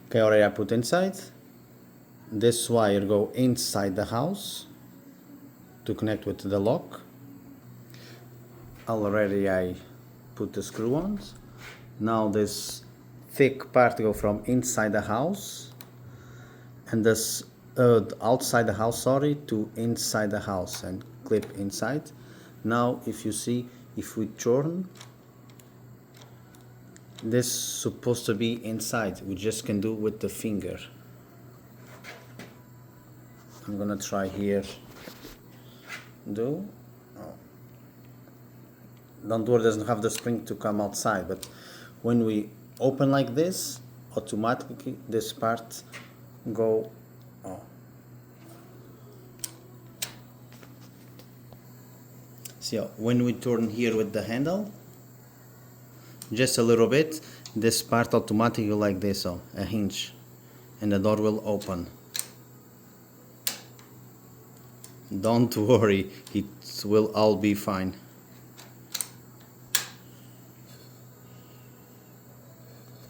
Okay, already I put inside. This wire go inside the house to connect with the lock. Already I put the screw on. Now this thick part go from inside the house, and this outside the house, sorry, to inside the house and clip inside. Now if you see, if we turn, this supposed to be inside. We just can do with the finger. I'm gonna try here. Don't worry, doesn't have the spring to come outside, but when we open like this, automatically this part go. See, when we turn here with the handle, just a little bit, this part automatically like this, a hinge, and the door will open. Don't worry, it will all be fine.